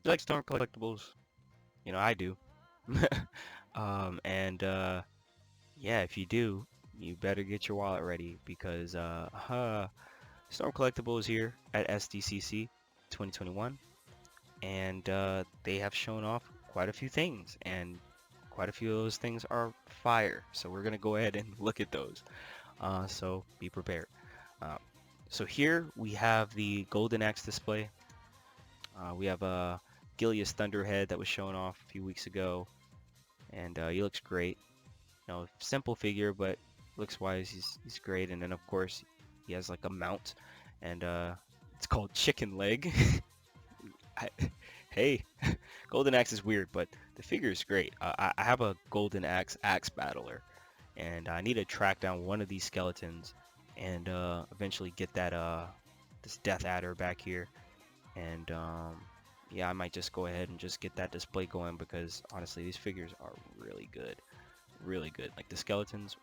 You like Storm Collectibles? You know, I do. And yeah, if you do, you better get your wallet ready because Storm Collectible is here at SDCC 2021, and they have shown off quite a few things, and quite a few of those things are fire. So we're gonna go ahead and look at those. So be prepared. Uh, so here we have the Golden Axe display. We have a Gilius Thunderhead that was shown off a few weeks ago, and he looks great. You know, simple figure, but looks wise, he's great. And then of course he has like a mount, and it's called Chicken Leg. I, hey, Golden Axe is weird, but the figure is great. I have a Golden Axe Battler, and I need to track down one of these skeletons, and eventually get that this Death Adder back here. And yeah, I might just go ahead and just get that display going because honestly, these figures are really good, really good. Like the skeletons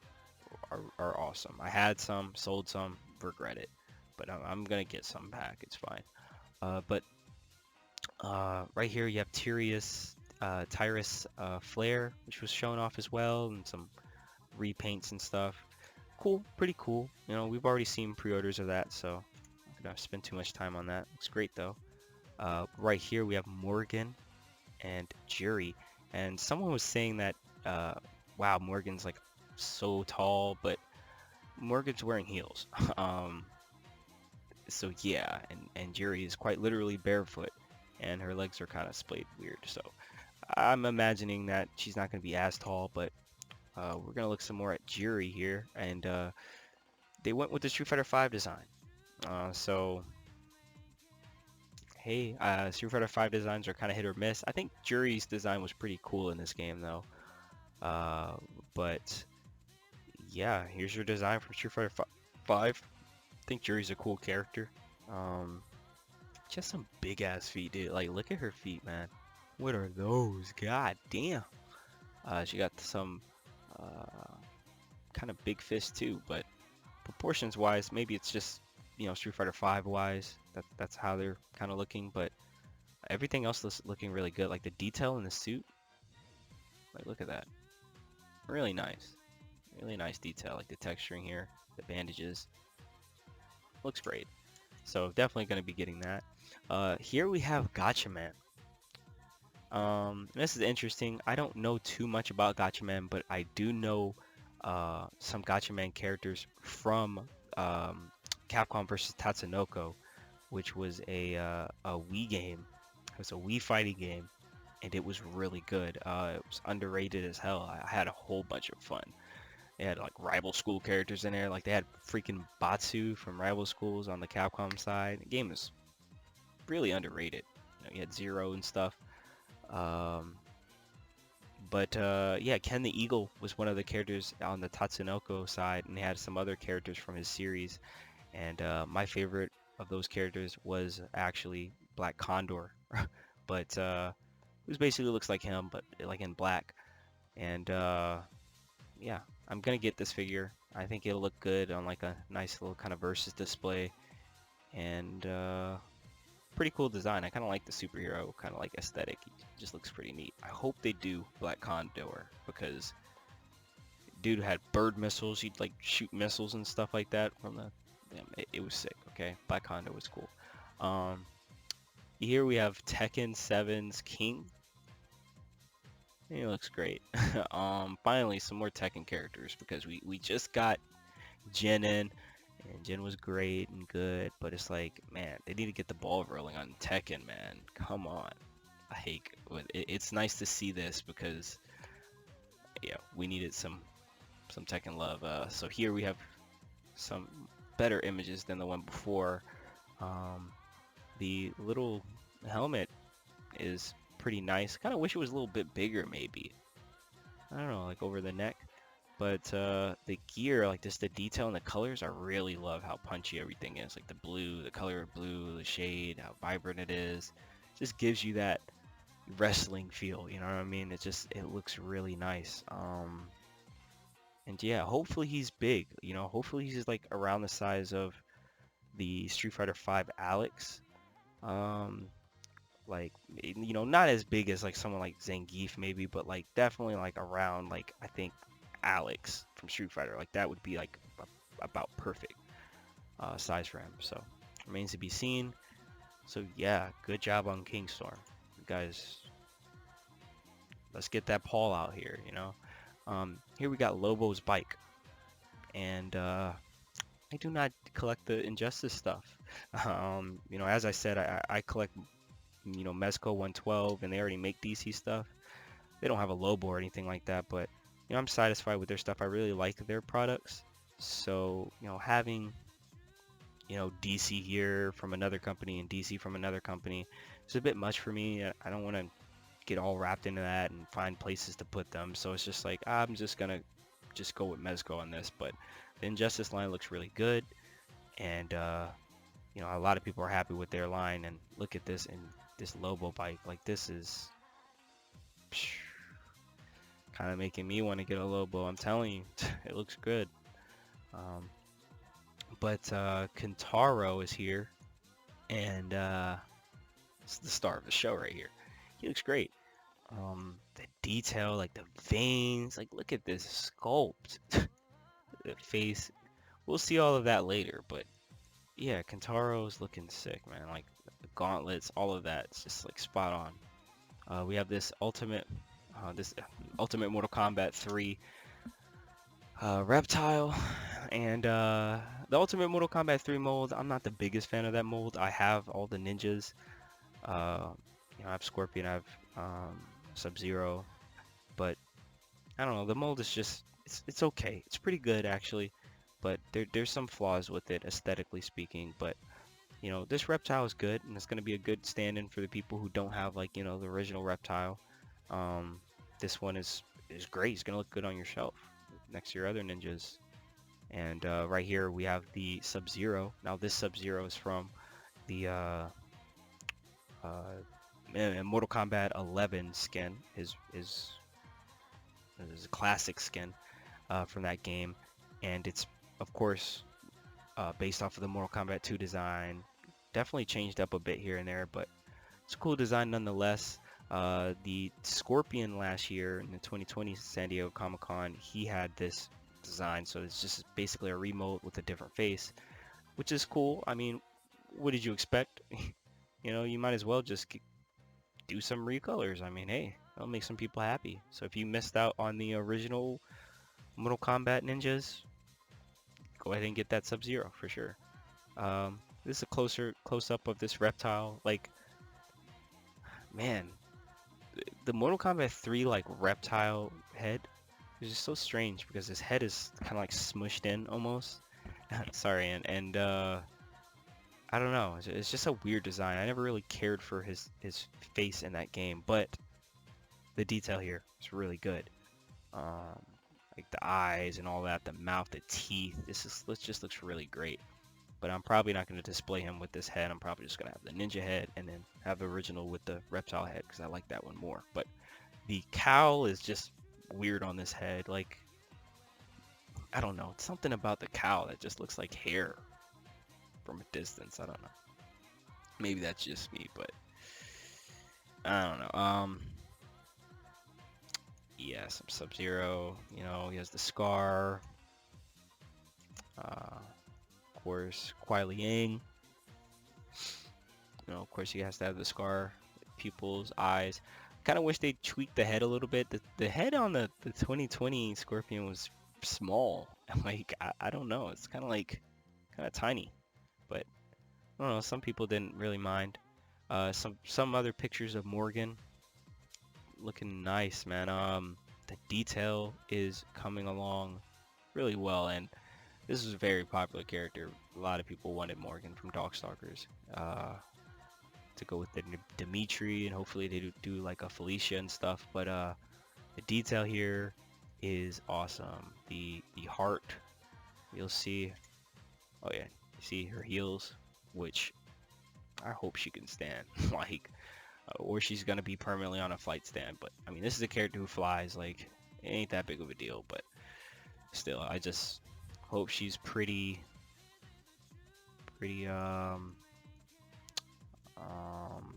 are awesome. I had some, sold some, regret it, but I'm gonna get some back. It's fine. But right here you have Tyrus Flare, which was shown off as well, and some repaints and stuff. Cool, pretty cool. You know, we've already seen pre-orders of that, so I'm not gonna spend too much time on that. Looks great though. Right here we have Morgan and Jury, and someone was saying that, wow, Morgan's like so tall, but Morgan's wearing heels. um, so yeah, and Jury is quite literally barefoot, and her legs are kind of splayed weird. So I'm imagining that she's not going to be as tall, but we're gonna look some more at Jury here, and they went with the Street Fighter 5 design. So hey, Street Fighter 5 designs are kind of hit or miss. I think Jury's design was pretty cool in this game though. Uh, but yeah, here's your design for Street Fighter 5. I think Jury's a cool character. Um, just some big ass feet, dude. Like, look at her feet, man. What are those? God damn. She got some uh, kind of big fists too, but proportions wise, maybe it's just, you know, Street Fighter 5 wise. That's how they're kind of looking, but everything else is looking really good. Like the detail in the suit, like look at that. Really nice. Really nice detail. Like the texturing here, the bandages. Looks great. So definitely going to be getting that. Here we have Gachaman. This is interesting. I don't know too much about Gachaman, but I do know some Gachaman characters from um, Capcom vs. Tatsunoko, which was a Wii game. It was a Wii fighting game, and it was really good. It was underrated as hell. I had a whole bunch of fun. They had like rival school characters in there. Like they had freaking Batsu from rival schools on the Capcom side. The game is really underrated. You know, you had Zero and stuff. Um, but yeah, Ken the Eagle was one of the characters on the Tatsunoko side, and they had some other characters from his series. And my favorite of those characters was actually Black Condor, but who basically looks like him, but like in black. And yeah, I'm gonna get this figure. I think it'll look good on like a nice little kind of versus display, and pretty cool design. I kind of like the superhero kind of like aesthetic. It just looks pretty neat. I hope they do Black Condor because dude had bird missiles. He'd like shoot missiles and stuff like that from the. Damn, it was sick. Okay, Black Condor was cool. Um, Here we have Tekken 7's King. He looks great. Finally some more Tekken characters because we just got Jin in, and Jin was great and good, but it's like, man, they need to get the ball rolling on Tekken, man. Come on. I hate it's nice to see this because yeah, we needed some Tekken love. So here we have some better images than the one before. Um, the little helmet is pretty nice. Kind of wish it was a little bit bigger, maybe. I don't know, like over the neck. But the gear, like just the detail and the colors, I really love how punchy everything is. Like the blue, the color of blue, the shade, how vibrant it is. Just gives you that wrestling feel, you know what I mean? It looks really nice. And yeah, hopefully he's big, you know, hopefully he's like around the size of the Street Fighter 5 Alex. Um, like, you know, not as big as like someone like Zangief maybe, but like definitely like around like I think Alex from Street Fighter. Like that would be like about perfect size for him. So remains to be seen. So yeah, good job on Kingstorm, you guys. Let's get that Paul out here. You know, here we got Lobos Bike, and I do not collect the Injustice stuff. You know, as I said, I collect, you know, Mezco 112, and they already make DC stuff. They don't have a Lobo or anything like that, but you know, I'm satisfied with their stuff. I really like their products. So, you know, having, you know, DC here from another company and DC from another company is a bit much for me. I don't want to get all wrapped into that and find places to put them. So it's just like I'm just gonna just go with Mezco on this. But the Injustice line looks really good, and you know, a lot of people are happy with their line. And look at this, and this Lobo bike, like this is kind of making me want to get a Lobo. I'm telling you, it looks good. Um, but Kontaro is here, and it's the star of the show right here. He looks great. The detail, like the veins, like look at this sculpt. The face. We'll see all of that later, but yeah, Kontaro's looking sick, man. Like the gauntlets, all of that, it's just like spot on. We have this Ultimate Mortal Kombat 3 reptile, and the Ultimate Mortal Kombat 3 mold. I'm not the biggest fan of that mold. I have all the ninjas. Uh, you know, I have Scorpion, I have Sub-Zero, but I don't know. The mold is just it's okay. It's pretty good actually, but there's some flaws with it aesthetically speaking. But you know, this reptile is good, and it's gonna be a good stand-in for the people who don't have like, you know, the original reptile. Um, this one is great. It's gonna look good on your shelf next to your other ninjas. And right here we have the Sub-Zero. Now this Sub-Zero is from the Mortal Kombat 11 skin. His a classic skin from that game, and it's of course based off of the Mortal Kombat 2 design. Definitely changed up a bit here and there, but it's a cool design nonetheless. The Scorpion last year in the 2020 San Diego Comic-Con, he had this design, so it's just basically a remote with a different face, which is cool. I mean, what did you expect? You know, you might as well just do some recolors. I mean, hey, that'll make some people happy. So if you missed out on the original Mortal Kombat ninjas, go ahead and get that Sub-Zero for sure. This is a close up of this reptile. Like, man, the Mortal Kombat 3 like reptile head is just so strange because his head is kind of like smushed in almost. Sorry, and I don't know. It's just a weird design. I never really cared for his face in that game, but the detail here is really good. Um, like the eyes and all that, the mouth, the teeth. This just looks really great. But I'm probably not going to display him with this head. I'm probably just going to have the ninja head and then have the original with the reptile head because I like that one more. But the cowl is just weird on this head. Like, I don't know. It's something about the cowl that just looks like hair from a distance. I don't know. Maybe that's just me, but I don't know. Yeah, some Sub-Zero. You know, he has the scar. Of course, Kuai Liang. You know, of course, he has to have the scar, pupils, eyes. Kind of wish they tweaked the head a little bit. The head on the 2020 Scorpion was small. Like, I don't know. It's kind of tiny. But, I don't know. Some people didn't really mind. Some other pictures of Morgan. Looking nice, man. The detail is coming along really well. And this is a very popular character. A lot of people wanted Morgan from Darkstalkers. To go with the Dimitri, and hopefully they do like a Felicia and stuff. But the detail here is awesome. The heart, you'll see. Oh yeah, you see her heels, which I hope she can stand. Like, or she's gonna be permanently on a flight stand. But I mean, this is a character who flies. Like, it ain't that big of a deal. But still, I just hope she's pretty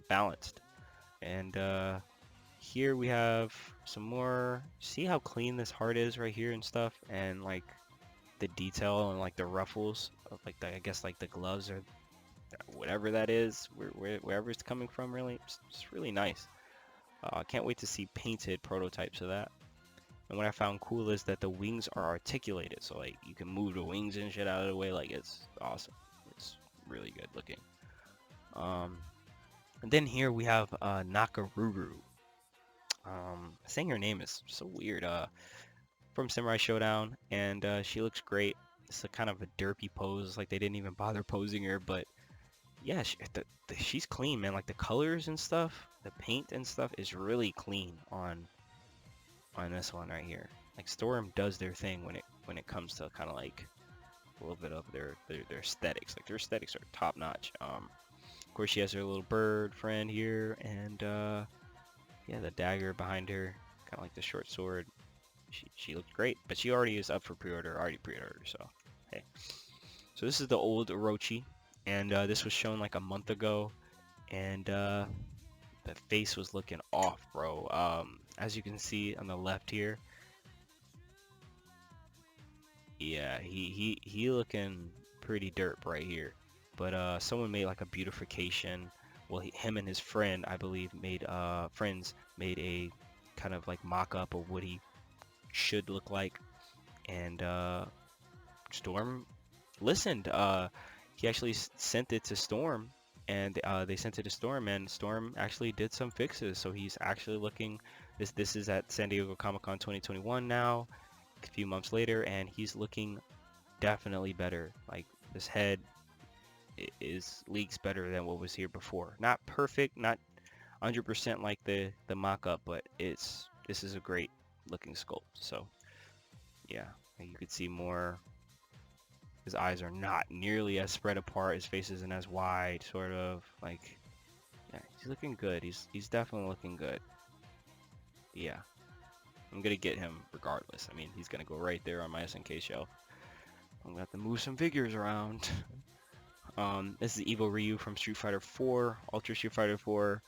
balanced. And here we have some more. See how clean this heart is right here and stuff, and like the detail and like the ruffles of like the, I guess like the gloves or whatever that is, wherever it's coming from. Really, it's really nice. I can't wait to see painted prototypes of that. And what I found cool is that the wings are articulated, so like you can move the wings and shit out of the way. Like it's awesome. It's really good looking. Um, and then here we have Nakaruru. Saying her name is so weird. From Samurai Showdown, and she looks great. It's a kind of a derpy pose, like they didn't even bother posing her, but yeah, she's clean, man. Like the colors and stuff, the paint and stuff is really clean on this one right here. Like Storm does their thing when it comes to kind of like a little bit of their aesthetics. Like their aesthetics are top notch. Of course, she has her little bird friend here, and yeah, the dagger behind her, kind of like the short sword. She looked great, but she already is up for pre-order. Already pre-ordered, so hey. So this is the old Orochi, and this was shown like a month ago, and the face was looking off, bro. As you can see on the left here, yeah, he looking pretty derp right here. But someone made like a beautification. Well, him and his friend, I believe, made friends made a kind of like mock-up of what he should look like, and Storm listened. He actually sent it to Storm, and they sent it to Storm, and Storm actually did some fixes. So he's actually looking. This is at San Diego Comic-Con 2021 now, a few months later, and he's looking definitely better. Like this head is leagues better than what was here before. Not perfect, not 100% like the mock-up, but this is a great looking sculpt. So yeah, you could see more. His eyes are not nearly as spread apart. His face isn't as wide, sort of. Like, yeah, he's looking good. He's definitely looking good. Yeah, I'm gonna get him regardless. I mean, he's gonna go right there on my SNK shelf. I'm gonna have to move some figures around. This is Evo Ryu from Street Fighter 4, Ultra Street Fighter 4.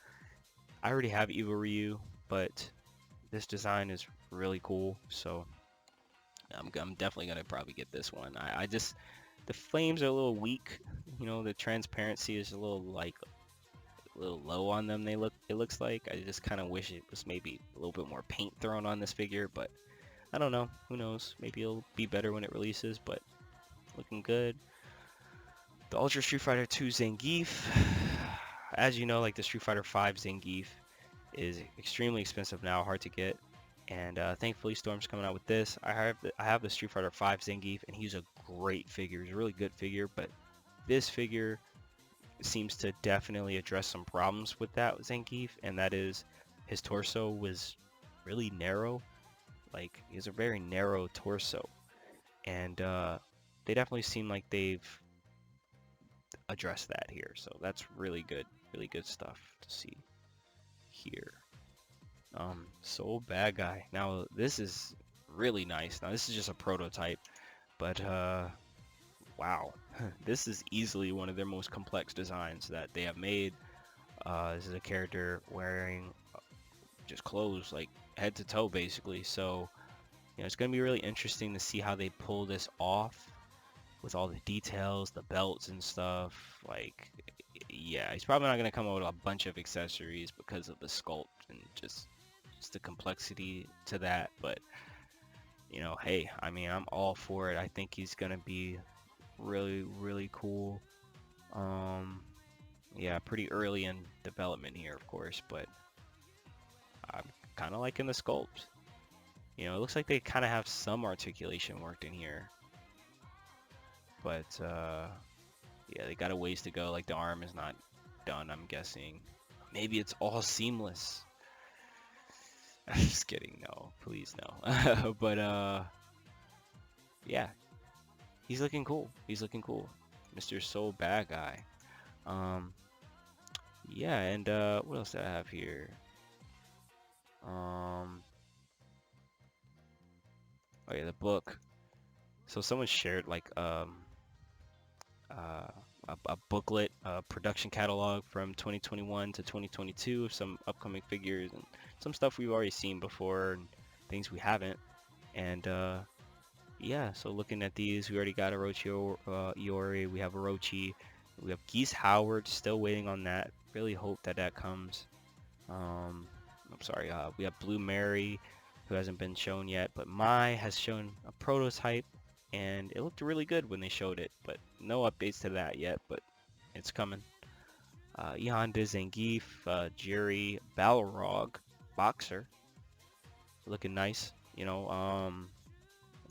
I already have Evo Ryu, but this design is really cool, so I'm definitely gonna probably get this one. I just the flames are a little weak. You know, the transparency is a little like a little low on them. It looks like. I just kind of wish it was maybe a little bit more paint thrown on this figure, but I don't know. Who knows? Maybe it'll be better when it releases, but looking good. The Ultra Street Fighter 2 Zangief. As you know, like the Street Fighter 5 Zangief is extremely expensive now, hard to get. And thankfully, Storm's coming out with this. I have the Street Fighter 5 Zangief, and he's a great figure. He's a really good figure, but this figure seems to definitely address some problems with that Zangief, and that is his torso was really narrow. Like, he has a very narrow torso, and they definitely seem like they've addressed that here. So that's really good stuff to see here. Soul Bad Guy. Now this is really nice. Now this is just a prototype, but wow, this is easily one of their most complex designs that they have made. This is a character wearing just clothes, like head to toe, basically. So, you know, it's gonna be really interesting to see how they pull this off with all the details, the belts and stuff. Like, yeah, he's probably not gonna come out with a bunch of accessories because of the sculpt and just the complexity to that, but you know, hey, I mean, I'm all for it. I think he's gonna be really cool. um yeah, pretty early in development here, of course, but I'm kind of liking the sculpt. You know, it looks like they kind of have some articulation worked in here, but yeah, they got a ways to go. Like the arm is not done, I'm guessing. Maybe it's all seamless. I'm just kidding. No, please no. But yeah, he's looking cool. He's looking cool, Mr. Soul Bad Guy. Um, yeah, and what else do I have here? Oh yeah, the book. So someone shared like a booklet, a production catalog from 2021 to 2022 of some upcoming figures and some stuff we've already seen before and things we haven't. And yeah, so looking at these, we already got Orochi Iori, we have Orochi, we have Geese Howard, still waiting on that. Really hope that that comes. I'm sorry, we have Blue Mary, who hasn't been shown yet, but Mai has shown a prototype, and it looked really good when they showed it, but no updates to that yet, but it's coming. Yonda, Zangief, Jerry, Balrog, Boxer, looking nice.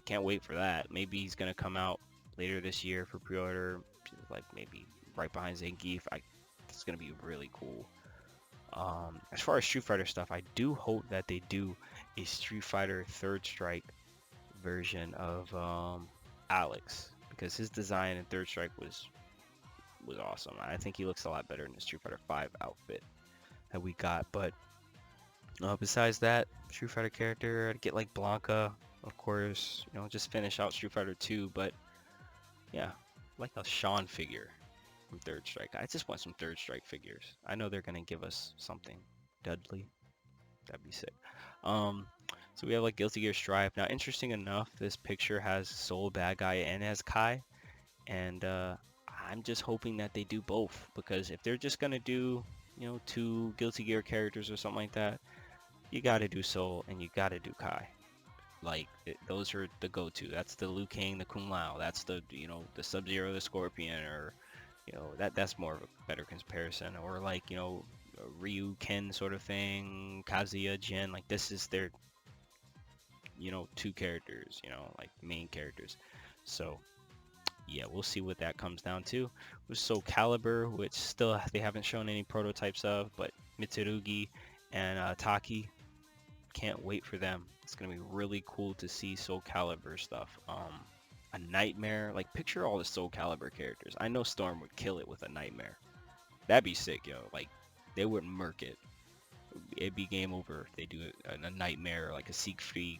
Can't wait for that. Maybe he's gonna come out later this year for pre-order, like maybe right behind Zangief. It's gonna be really cool. As far as Street Fighter stuff, I do hope that they do a Street Fighter Third Strike version of Alex, because his design in Third Strike was awesome. I think he looks a lot better in the Street Fighter 5 outfit that we got. But besides that, Street Fighter character, I'd get like Blanca, of course. Just finish out Street Fighter 2. But yeah, like a Sean figure from Third Strike. I just want some Third Strike figures. I know they're gonna give us something. Dudley, that'd be sick. So we have like Guilty Gear Strive. Now, interesting enough, this picture has Soul Bad Guy and has Kai, and I'm just hoping that they do both, because if they're just gonna do, two Guilty Gear characters or something like that, you gotta do Soul and you gotta do Kai. Like those are the go-to. That's the Liu Kang, the Kung Lao. That's the the Sub-Zero, the Scorpion, or that's more of a better comparison. Or like Ryu Ken sort of thing, Kazuya Jin. Like this is their two characters, like main characters. So yeah, we'll see what that comes down to. With Soul Calibur, which still they haven't shown any prototypes of, but Mitsurugi and Taki, can't wait for them. It's gonna be really cool to see Soul Calibur stuff. A Nightmare, like picture all the Soul Calibur characters. I know Storm would kill it with a Nightmare. That'd be sick, yo. Like they would murk it. It'd be game over if they do a Nightmare, like a Siegfried,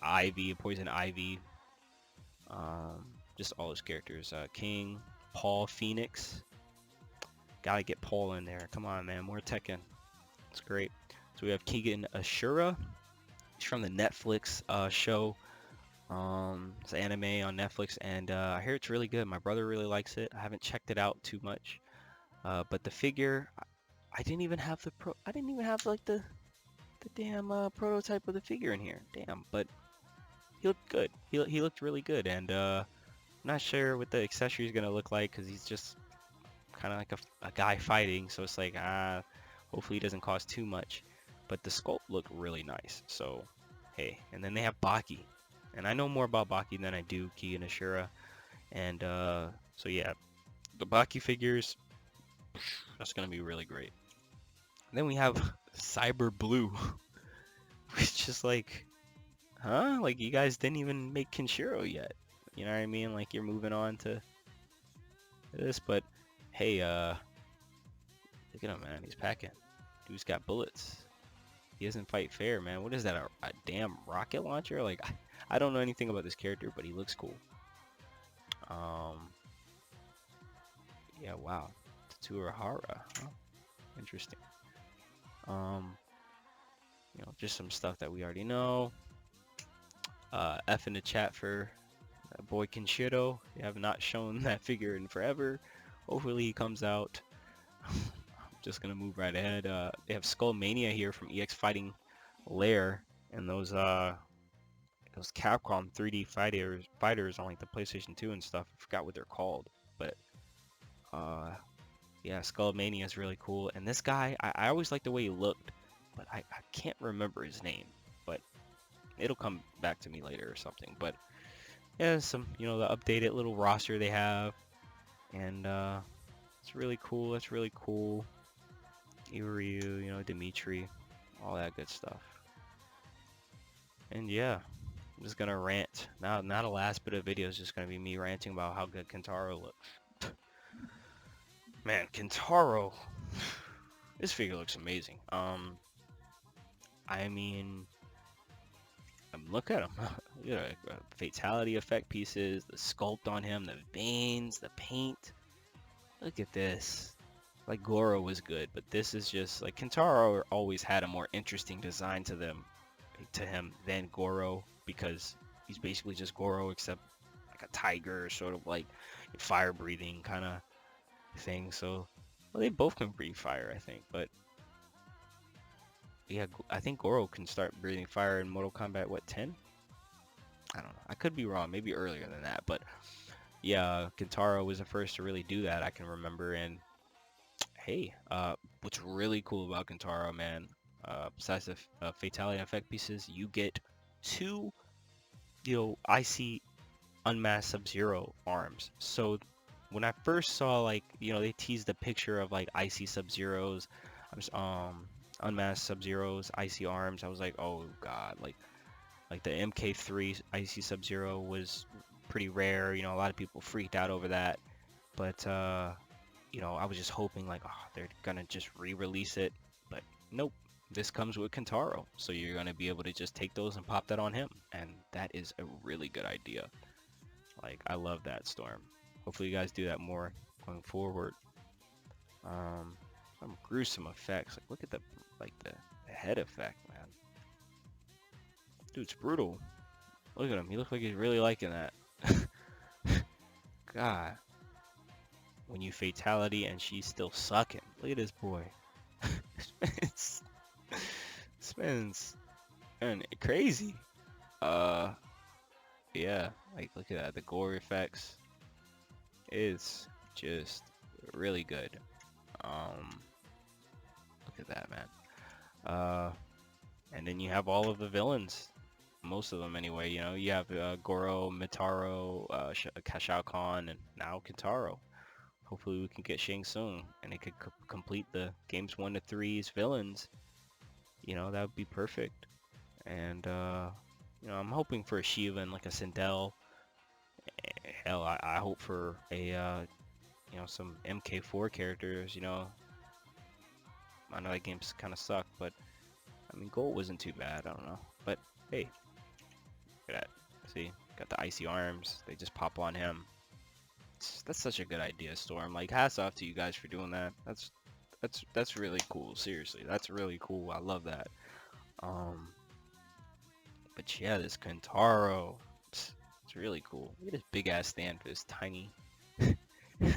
Ivy, Poison Ivy. Just all those characters. King, Paul, Phoenix. Gotta get Paul in there. Come on, man. More Tekken. It's great. So we have Keegan Ashura. He's from the Netflix show. It's an anime on Netflix, and I hear it's really good. My brother really likes it. I haven't checked it out too much, but the figure, I didn't even have I didn't even have like the damn prototype of the figure in here. Damn, but he looked good. He looked really good, and I'm not sure what the accessory is gonna look like, because he's just kind of like a guy fighting. So it's like hopefully he doesn't cost too much. But the sculpt looked really nice. So hey, and then they have Baki, and I know more about Baki than I do Keegan Ashura, and so yeah, the Baki figures, that's gonna be really great. And then we have Cyber Blue, which is like, huh? Like you guys didn't even make Kenshiro yet. You know what I mean? Like you're moving on to this, but hey, look at him, man. He's packing. Dude's got bullets. He doesn't fight fair, man. What is that? A damn rocket launcher? Like I don't know anything about this character, but he looks cool. Yeah, wow. Tatsuhara. Huh? Interesting. Just some stuff that we already know. F in the chat for boy Kenshiro. They have not shown that figure in forever. Hopefully he comes out. I'm just gonna move right ahead. They have Skull Mania here from EX Fighting Lair, and those Capcom 3D fighters on like the PlayStation 2 and stuff. I forgot what they're called, but yeah, Skull Mania is really cool. And this guy, I always liked the way he looked, but I can't remember his name. But it'll come back to me later or something. But yeah, some the updated little roster they have, and it's really cool. It's really cool. Iryu, Dimitri, all that good stuff. And yeah, I'm just gonna rant. Now the last bit of video is just gonna be me ranting about how good Kontaro looks. Man, Kontaro, this figure looks amazing. I mean, look at him. Fatality effect pieces, the sculpt on him, the veins, the paint. Look at this. Like Goro was good, but this is just like Kentaro always had a more interesting design to him than Goro because he's basically just Goro except like a tiger, sort of like fire breathing kind of thing. So well, they both can breathe fire, I think, but yeah, I think Goro can start breathing fire in Mortal Kombat what 10? I don't know. I could be wrong, maybe earlier than that, but yeah, Kentaro was the first to really do that I can remember. And hey, what's really cool about Kentaro, man, besides the fatality effect pieces, you get two, icy unmasked Sub-Zero arms. So when I first saw, like, they teased the picture of like icy Sub-Zeros, unmasked Sub-Zeros, icy arms, I was like, oh god, like the MK3 icy Sub-Zero was pretty rare. A lot of people freaked out over that, but I was just hoping like, oh, they're gonna just re-release it, but nope. This comes with Kentaro, so you're gonna be able to just take those and pop that on him, and that is a really good idea. Like, I love that, Storm. Hopefully you guys do that more going forward. Some gruesome effects. Like, look at the head effect, man. Dude's brutal. Look at him. He looks like he's really liking that. God. When you fatality and she's still sucking. Look at this boy. This man's crazy. Yeah. Like, look at that. The gore effects is just really good. Look at that, man. And then you have all of the villains. Most of them, anyway. You have Goro, Mitaro, Shao Kahn, and now Kentaro. Hopefully we can get Shang Tsung and it could complete the games 1 to 3's villains. That would be perfect. And I'm hoping for a Shiva and like a Sindel. Hell, I hope for a some MK4 characters. I know that game's kind of sucked, but I mean, Gold wasn't too bad. I don't know, but hey, look at that. See, got the icy arms. They just pop on him. That's such a good idea, Storm. Like, hats off to you guys for doing that. That's really cool. Seriously, that's really cool. I love that. But yeah, this Kontaro, it's really cool. Look at this big ass stand for this tiny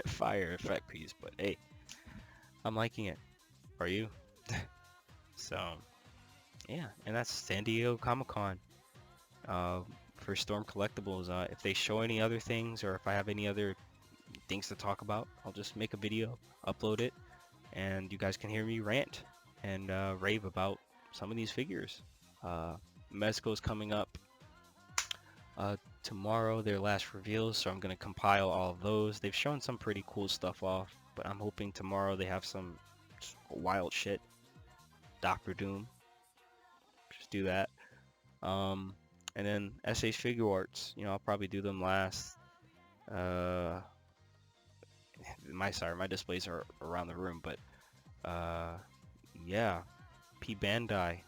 fire effect piece. But hey, I'm liking it. Are you? So yeah, and that's San Diego Comic-Con. For Storm Collectibles. If they show any other things or if I have any other things to talk about, I'll just make a video, upload it, and you guys can hear me rant and rave about some of these figures. Mezco's coming up tomorrow, their last reveals, so I'm going to compile all of those. They've shown some pretty cool stuff off, but I'm hoping tomorrow they have some wild shit. Doctor Doom. Just do that. And then SH Figure Arts, I'll probably do them last. My displays are around the room, but yeah, P Bandai.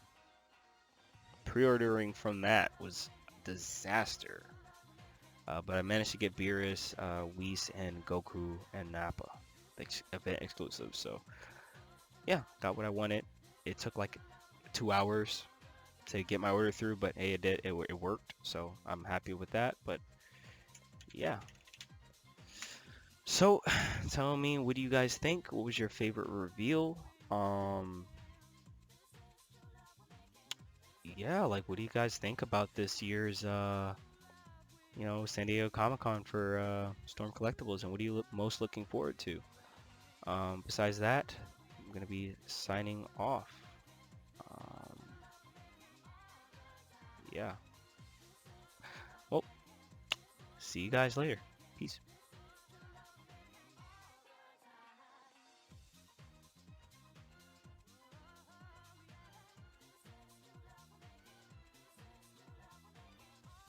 Pre-ordering from that was a disaster. But I managed to get Beerus, Whis, and Goku, and Nappa, event exclusive. So yeah, got what I wanted. It took like 2 hours to get my order through, but hey, it worked, so I'm happy with that. But yeah, so tell me, what do you guys think? What was your favorite reveal? Yeah, like, what do you guys think about this year's San Diego Comic-Con for Storm Collectibles, and what are you most looking forward to? Besides that, I'm gonna be signing off. Yeah. Well, see you guys later. Peace.